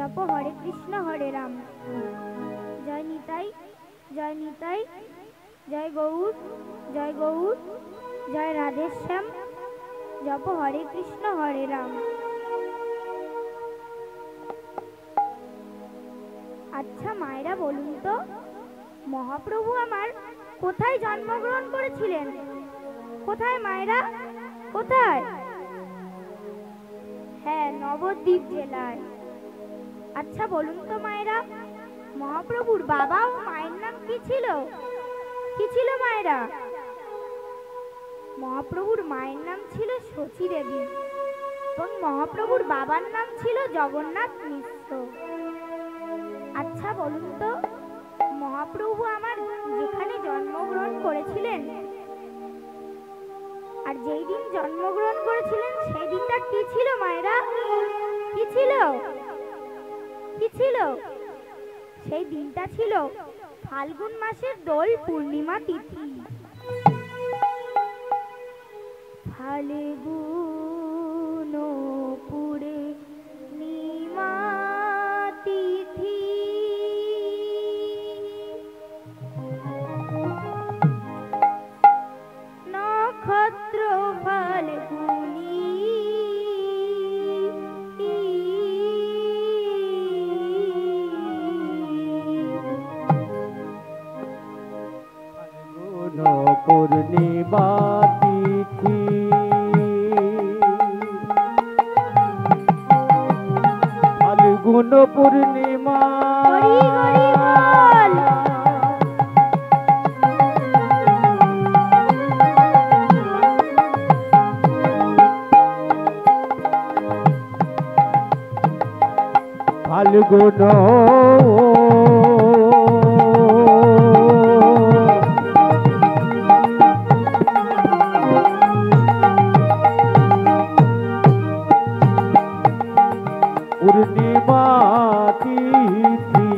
जप हरे कृष्ण हरे राम। जय निताई, जय निताई, जय गौर, जय गौर, जय राधेश्याम। जप हरे कृष्ण हरे राम। अच्छा मायरा बोलुन तो महाप्रभु आमार कोथाय जन्मग्रहण करेछिलेन? कोथाय मायरा, कोथाय? हाँ, नवद्वीप जिलाय। अच्छा बोलुन तो मायरा महाप्रभुर बाबा और मायेर नाम कि छिलो? कि छिलो मायरा? महाप्रभुर मायेर नाम छिलो शची देवी और महाप्रभुर बाबार नाम छिलो जगन्नाथ मिश्र। अच्छा बोलुन तो महाप्रभु आमार जेखाने जन्मग्रहण करेछिलेन আর যেই দিন জন্মগ্রহণ করেছিলেন সেই দিনটা কি ছিল মায়েরা? কি ছিল? কি ছিল? সেই দিনটা ছিল ফাল্গুন মাসের দোল পূর্ণিমা তিথি। ফাল্গুন পূর্ণিমা তিথি নক্ষত্র ফাল্গুনি পূর্ণিমা তিথি ফাল্গুন পূর্ণিমা ফাল্গুন পূর্ণিমা তিথি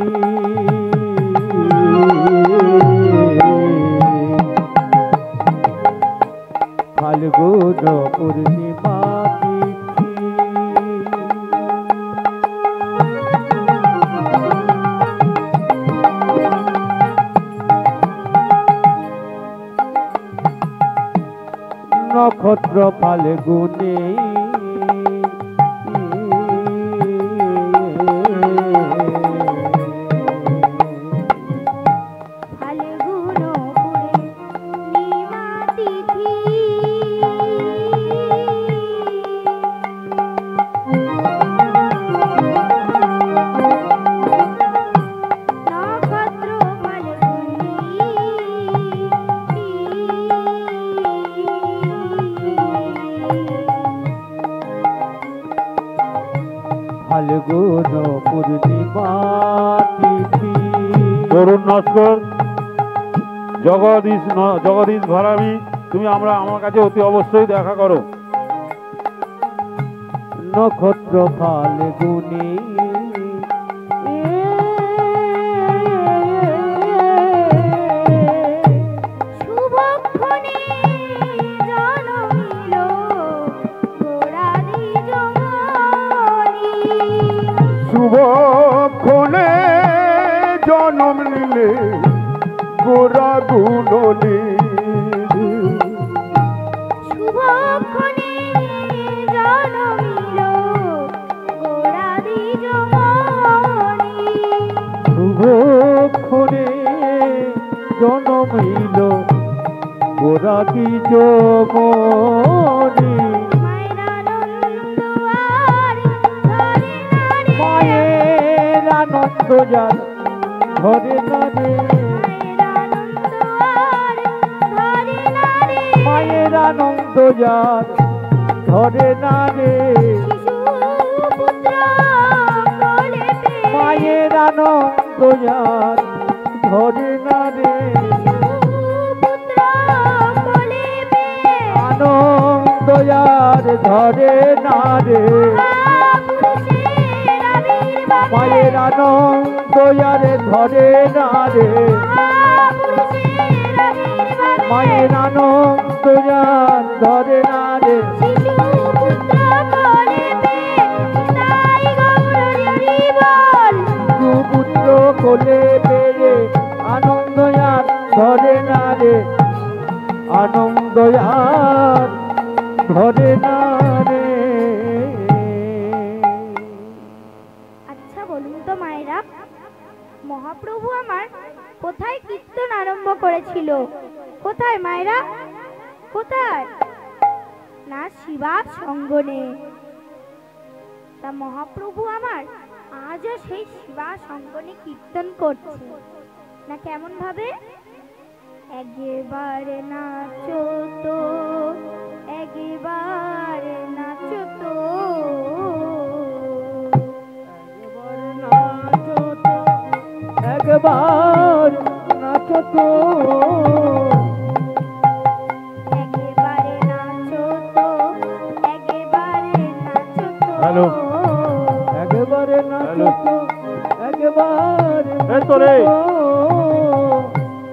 ফাল্গুন পূর্ণিমা নক্ষত্র ফাল্গুনে ফাল্গুন পূর্ণিমা তিথি। তরুণ নস্কর জগদীশ ঘরামি, তুমি আমার কাছে অতি অবশ্যই দেখা করো। নক্ষত্র ফাল্গুনি শুভক্ষণে জনম নিলে গোরা গুণনি শুভক্ষণে জনমিল গোরাদি জমনি। শুভক্ষণে জনমিল গোরাদি জমনি। মায়ের আনন্দ যার ধরে না রে, মায়ের আনন্দ যার ধরে না রে, মায়ের আনন্দ যার ধরে না রে, আনন্দ যার ধরে না রে, মায়ের আনন্দ যার ধরে না রে, মায়ের আনন্দ যার ধরে না রে। শিশু পুত্র বলে পে তাই গৌর হরি বল। আর ধরে না রে। আচ্ছা বলুন তো মায়েরা, মহাপ্রভু আমার কোথায় কীর্তন আরম্ভ করেছিল? কোথায় মায়েরা, কোথায়? না শিবার সঙ্গনে। তা মহাপ্রভু আমার আজও সেই শিবা সঙ্গনে কীর্তন করছে না, কেমন ভাবে? একেবারে নাচো তো, একেবারে নাচো তো, একবার নাচো তো, একেবারে নাচো তো, একেবারে নাচো তো। হ্যালো। একবারে নাচো তো, একবারে এই তো রে।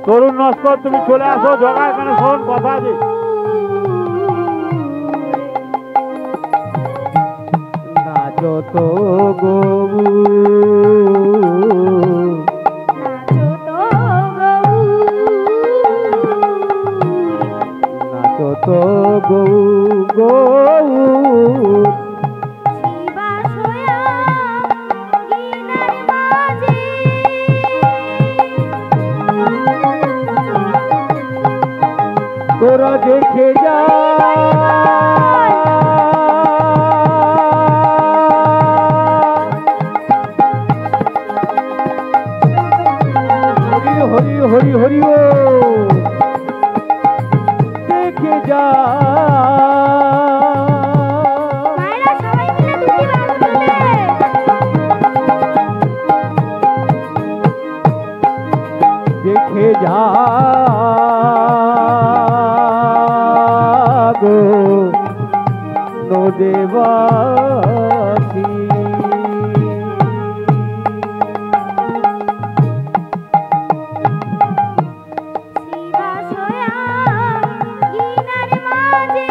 তরুণ নস্কর, তুমি চলে আসো, জগা এখানে শোন, কথা আছে। নাচো তো গো, নাচো তো গৌ, নাচো তো গৌ গৌ, শিবা সোয়া গিনার মাঝে। তোরা দেখে যা হরি হরি হরি ও দেখে যা। মায়েরা সবাই মিলে দুটি বাবু তুলে। দেখে যা গো নদেবাসী, শিবা সোয়া গিনার মাঝে।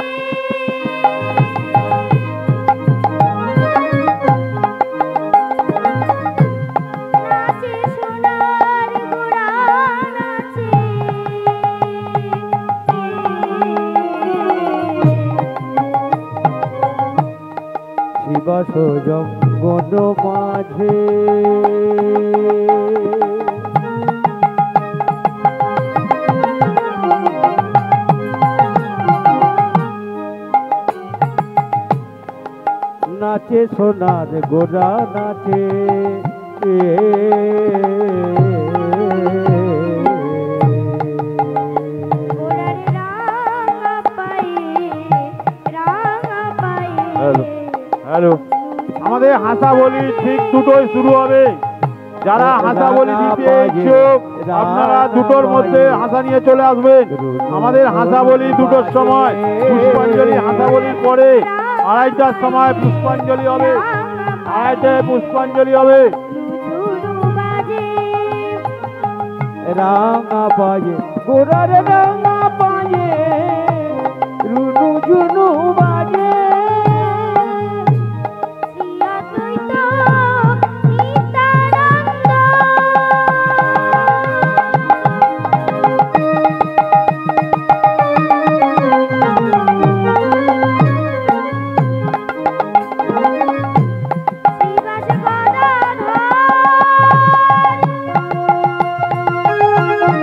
নাচে সোনার ঘোড়া নাচে। শিবাস জঙ্গন মাঝে, নাচে সোনার গোরা নাচে, ঘোড়ার রাঙা পায়ে, রাঙা পায়ে। হ্যালো। হ্যালো। আমাদের হাসা বলি ঠিক দুটোই শুরু হবে। যারা হাসা বলি দিতে ইচ্ছুক আপনারা দুটোর মধ্যে হাসা নিয়ে চলে আসবেন। আমাদের হাসা বলি দুটোর সময়, পুষ্পাঞ্জলি হাসা বলির পরে 2:30টার সময় পুষ্পাঞ্জলি হবে। 2:30টায় পুষ্পাঞ্জলি হবে। ঝুরু বাজে। রাঙা পায়ে গোরার রাঙা পায়ে, রুনু জুনু বাজে, শ্রী অদ্বৈত নিত্যানন্দ। শ্রীবাস গদাধর।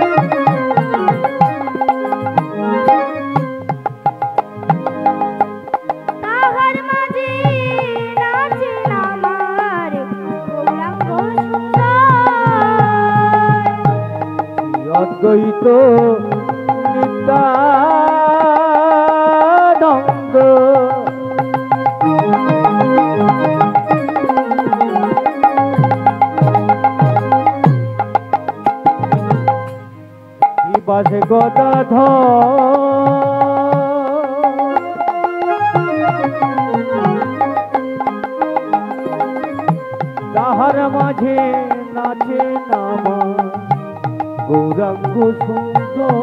তাহার মাঝে নাচেন আমার গৌরাঙ্গ সুন্দর। অদ্বৈত নিত্যানন্দ। শিবাসে গদাধর, তাহার মাঝে নাচে নামা গৌরাঙ্গ সুন্দর।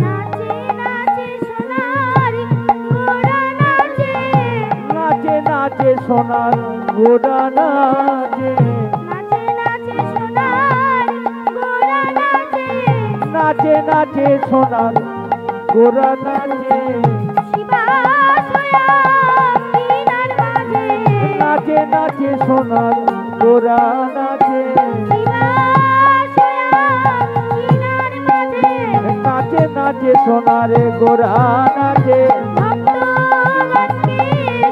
নাচে নাচে সোনার ঘোড়া নাচে। নাচে নাচে সোনার গোড়া নাচে, নাচে নাচে সোনার ঘোড়া নাচে। নাচে নাচে সোনার গোরা নাচে শিবাশয়াঙ্গিনার মাঝে নাচে নাচে সোনার গোরা নাচে শিবাশয়াঙ্গিনার মাঝে নাচে নাচে সোনারে গোরা নাচে ভক্তগণকে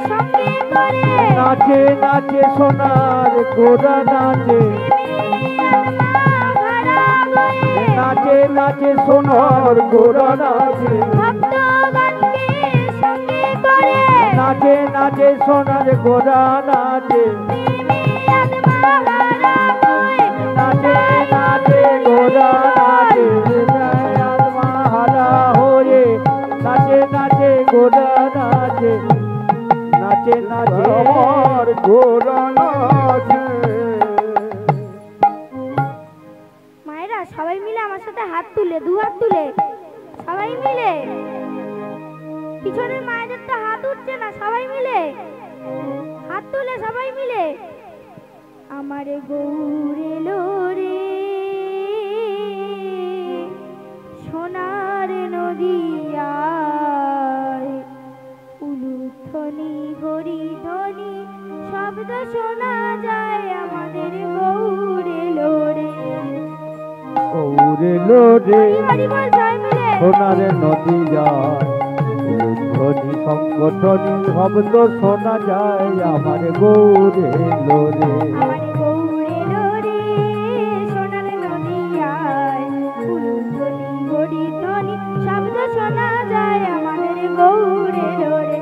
সঙ্গে করে নাচে নাচে সোনার গোরা নাচে নাচে নাচে সোনার গোরা নাচে ভক্তগণকে সঙ্গে করে নাচে নাচে সোনার গোরা নাচে নাচে নাচে গোরা নাচে আত্মাহারা হয়ে নাচে নাচে গোরা নাচে নাচে নাচে আমার গোরা নাচে। মায়েরা সবাই মিলে আমার সাথে হাত তুলে দু হাত তুলে সবাই মিলে পিছনের মায়েদের তো হাত উঠছে না সবাই মিলে হাত তুলে সবাই মিলে আমার গৌর এলো রে সোনার নদিয়ায় উলুধ্বনি হরিধ্বনি শব্দ শোনা যায় আমাদের গৌর এলো রে গৌরে লোরে হরি বল জয় মিলে সোনার নদী যায় ধ্বনি সংগঠনি শব্দ শোনা যায় আমার গৌরে লোরে আমার গৌর এলো রে সোনার নদিয়ায় উলুধ্বনি হরিধ্বনি শব্দ শোনা যায় আমাদের গৌর এলো রে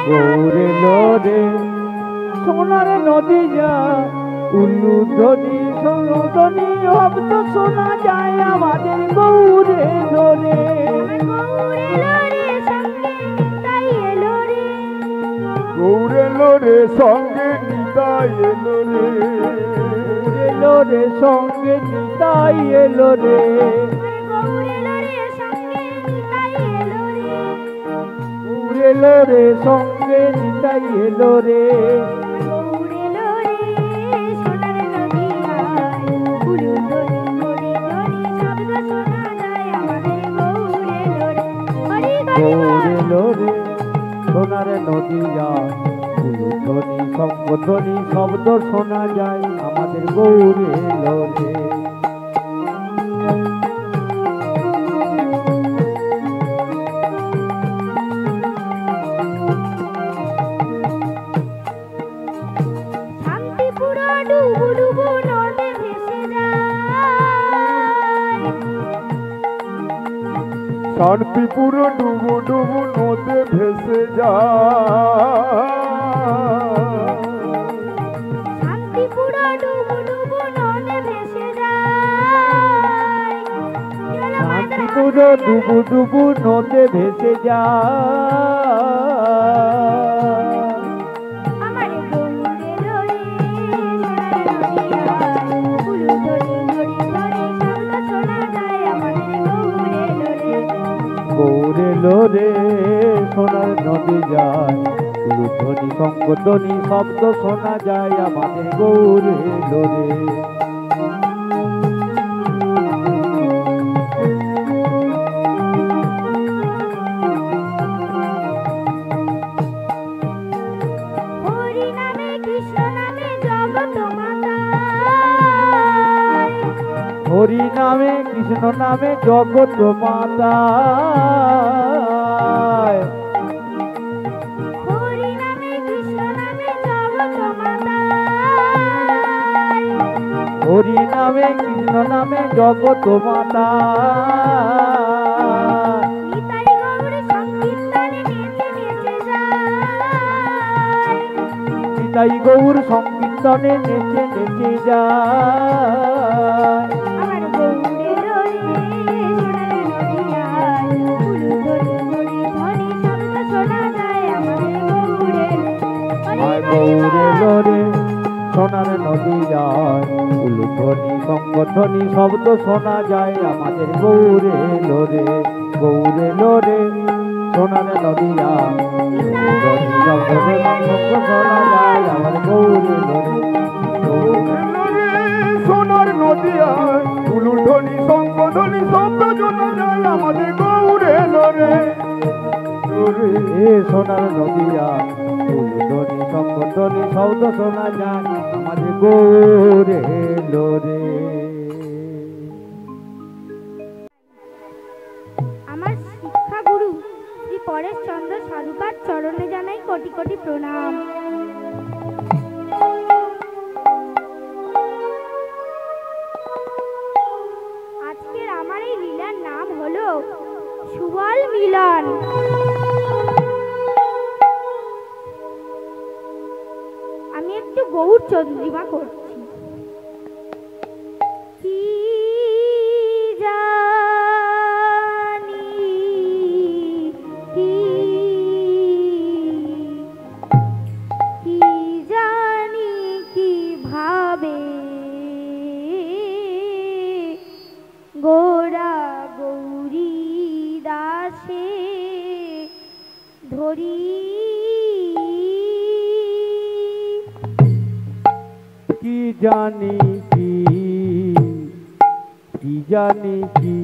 গৌরে লোরে সোনার নদী যায় উলুধ্বনি সংগঠনি শব্দ শোনা যায় আমাদের গৌরে লোরে গৌরে লোরে সঙ্গে নিতাই এলো রে এলো রে সঙ্গে নিতাই এলো রে এলো রে সঙ্গে নিতাই এলো রে গৌরে লোরে সোনার নদী যায় উলুধ্বনি সংগঠনি শব্দ শোনা যায় আমাদের গৌরে লোরে শান্তিপুর ডুবু ডুবু নদে ভেসে যায় শান্তিপুর ডুবু ডুবু নদে ভেসে যায় শান্তিপুর ডুবু ডুবু নদে ভেসে যায় আমার গৌরে লোরে সোনার নদী যায় উলুধ্বনি হরিধ্বনি শব্দ শোনা যায় আমাদের গৌরে লোরে গৌরে লোরে সোনার নদী যায় উলুধ্বনি সংগঠনি শব্দ শোনা যায় আমাদের গৌরে লোরে হরি নামে কৃষ্ণ নামে জগৎ মাতা হরি নামে কৃষ্ণ নামে জগৎ মাতা হরি নামে কৃষ্ণ নামে জগৎ মাতা হরি নামে কৃষ্ণ নামে জগৎ মাতা নিতাই গৌর সংকীর্তনে নেচে নেচে যায় নিতাই গৌর সংকীর্তনে নেচে নেচে যায় আমার গৌরে লোরে সোনার নদিয়ায় উলুধ্বনি হরিধ্বনি শব্দ শোনা যায় আমাদের গৌরে আর গৌরে লোরে সোনার নদী যায় উলুধ্বনি সংগঠনি শব্দ শোনা যায় আমাদের গৌরে লোরে গৌরে লোরে সোনার নদী যায় উলুধ্বনি সংগঠনি শব্দ শোনা যায় আমার গৌরে লোরে গৌরে সোনার নদী উলুধ্বনি সংগঠনি শব্দ শোনা যায় আমাদের গৌরে লোরে লোরে সোনার নদিয়া ফুলদনি শঙ্করধ্বনি শব্দ শোনা যায় আমাদের গৌরে লোরে। আমার শিক্ষা গুরু শ্রী পরেশ চন্দ্র সাধুকার চরণে জানাই কোটি কোটি প্রণাম। আজকের আমার এই লীলার নাম হলো সুবল মিলন। আমি একটু গৌর চন্দ্রিমা করছি। কি জানি কি কি জানি কি ভাবে গোরা গৌরী দাসে ধরি কি জানি কি জানি কি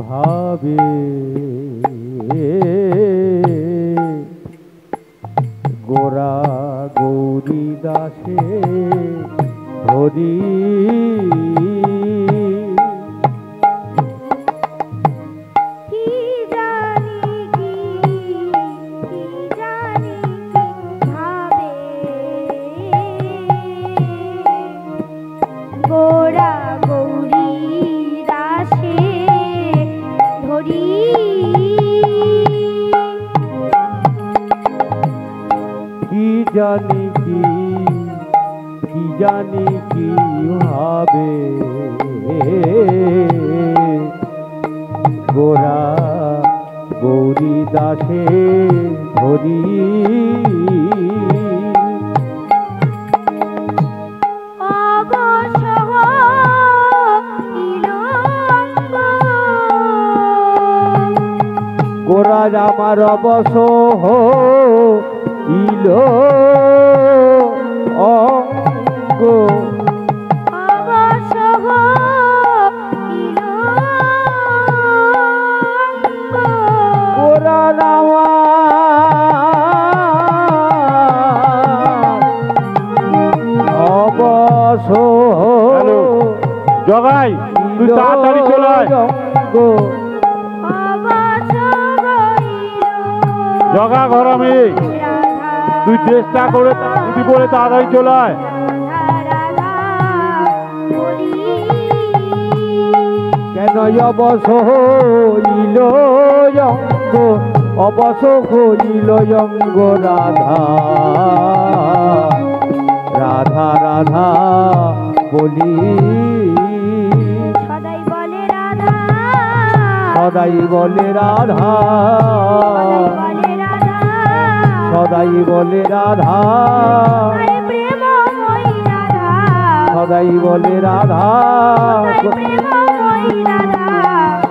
ভাবে গোরা গৌরী দাসে ধরি কি জানি কি জানি কি ভাবে গোরা গৌরী দাসে ধরি কি জানি কি জানি কি ভাবে গোরা গৌরী দাসে ধরি অবসহ ইলঙ্গ গোরা আমার অবস ইলো অঙ্গ অবসহ ইলঙ্গ গোরা অবস হ্যালো, জগাই তুই তাড়াতাড়ি চলে আয়। জগা ঘরমে তুই চেষ্টা করে যদি বলে তাড়াতাড়ি চলে আয়। কেন অবস হইল অঙ্গ অবস হইল অঙ্গ রাধা রাধা রাধা বলি সদাই বলে রাধা সদাই বলে রাধা বলে রাধা সদাই বলে রাধা আরে প্রেমময়ী রাধা সদাই বলে রাধা প্রেমময়ী রাধা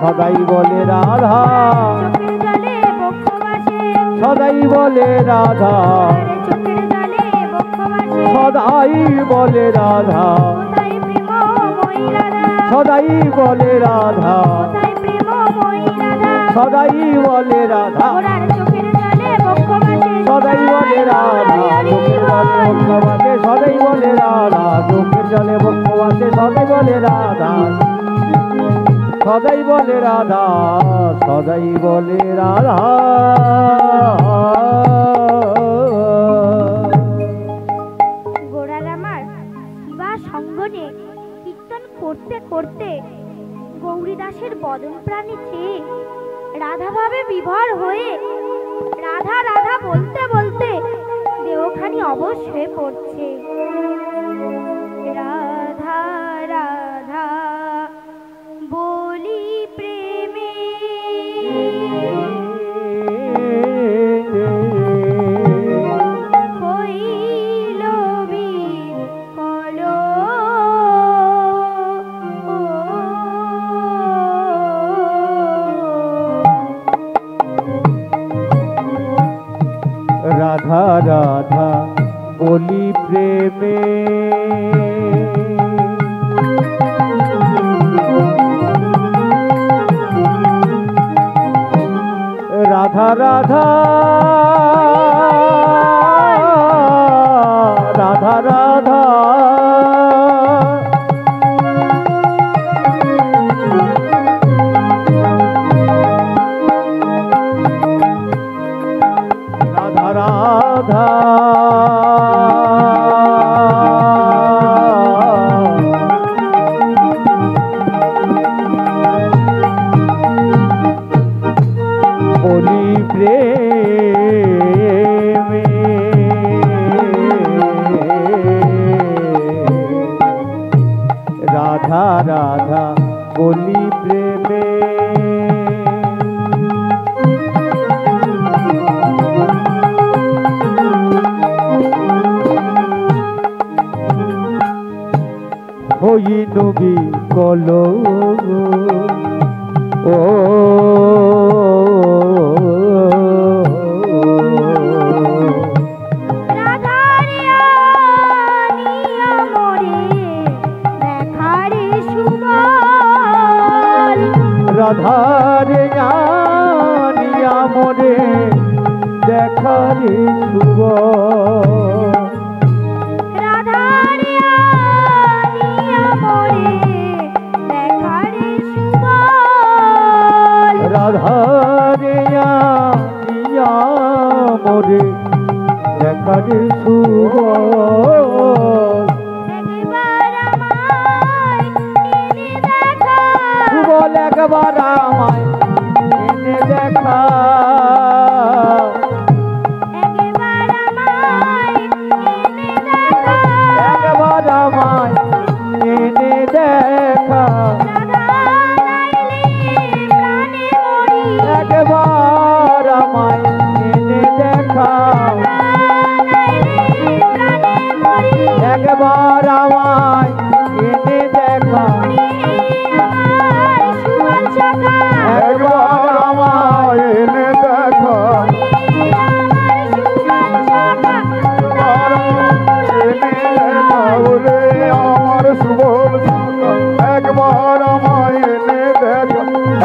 সদাই বলে রাধা চোখের জলে বক্ষ ভাসে সদাই বলে রাধা চোখের জলে বক্ষ ভাসে সদাই বলে রাধা কোথায় প্রেমময়ী রাধা সদাই বলে রাধা কোথায় প্রেমময়ী রাধা সদাই বলে রাধা ওরার চোখের জলে বক্ষ ভাসে সদাই বলে রাধা চোখের জলে বক্ষবাসে সদাই বলে রাধা চোখের জলে বক্ষবাসে সদাই বলে রাধা সদাই বলে রাধা সদাই বলে রাধা গোড়ার আমার শিবা সঙ্গনে কীর্তন করতে করতে গৌরী দাসের বদন প্রাণে চেয়ে রাধা ভাবে বিভোর হয়ে রাধা রাধা বলতে বলতে দেহখানি অবশ হয়ে পড়ছে। রাধা রাধা বলি প্রেমে হইল বিকল রাধা রাধা বলি প্রেমে রাধা রাধা রাধা রাধা রাধা রাধা বলি প্রেমে রাধা রাধা বলি প্রেমে হইনু বিকল ও রাধারে জানিয়া মরে দেখারে শুভ রাধারে আনিয়া মোরে দেখারে শুভ রাধারে জানিয়া মরে দেখারে শুভ একবার আমায় এনে দেখা একবার আমায় এনে দেখা একবার আমায় এনে দেখা একবার আমায় এনে দেখা একবার আমায় এনে দেখা একবার আমায় এনে দেখা আমার শুভল একবার আমায় এনে দেখা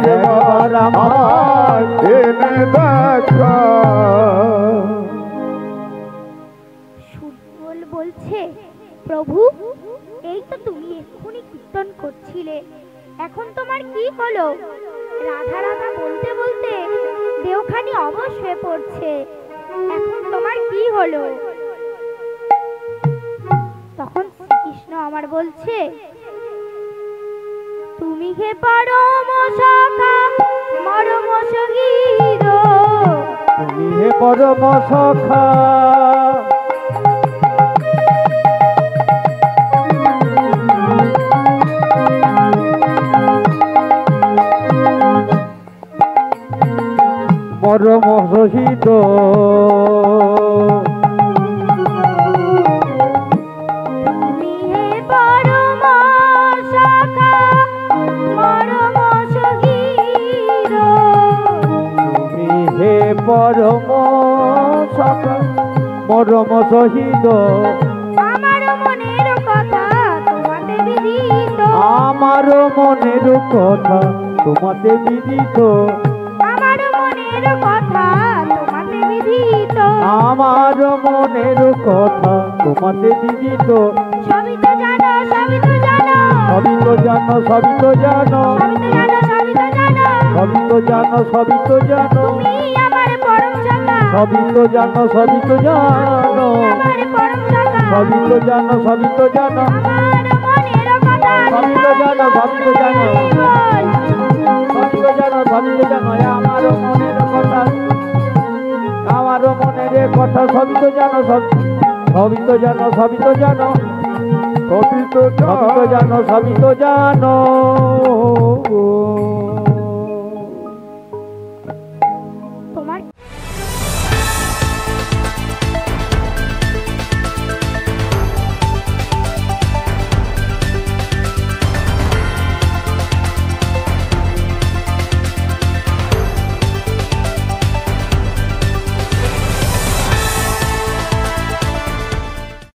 একবার আমায় এনে দেখা সুবল বলছে, প্রভু এই তো তুমি এক্ষুনি কীর্তন করছিলে, এখন তোমার কি হলো? রাধা রাধা বলতে বলতে দেহখানি অবশ হয়ে পড়ছে, এখন তোমার কি হলো? তখন শ্রীকৃষ্ণ আমার বলছে, তুমি হে পরম সখা মরম সগীর, তুমি হে পরম সখা পরম সহিত তুমি হে পরম সখা মরম সগীর, তুমি হে পরম সখা পরম সহিত আমার মনের কথা তোমাতে বিদিত, আমার মনের কথা তোমাতে বিদিত আমার মনের কথা তোমাতে বিদিত, আমার মনের কথা তোমাতে বিদিত সবই তো জানো সবই তো জানো, সবই তো জানো সবই তো জানো সবই তো জানো সবই তো জানো, সবই তো জানো সবই তো জানো তুমি আমার পরম সখা, সবই তো জানো সবই তো জানো আমার পরম সখা, সবই তো জানো সবই তো জানো আমার মনের কথা সবই তো জানো সবই তো জানো সবই তো জানো সবই তো জানো আমার মনের কথা আমার মনের কথা সবই তো জানো সবই তো জানো সবই তো জানো সবই তো সবই তো জানো সবই তো জানো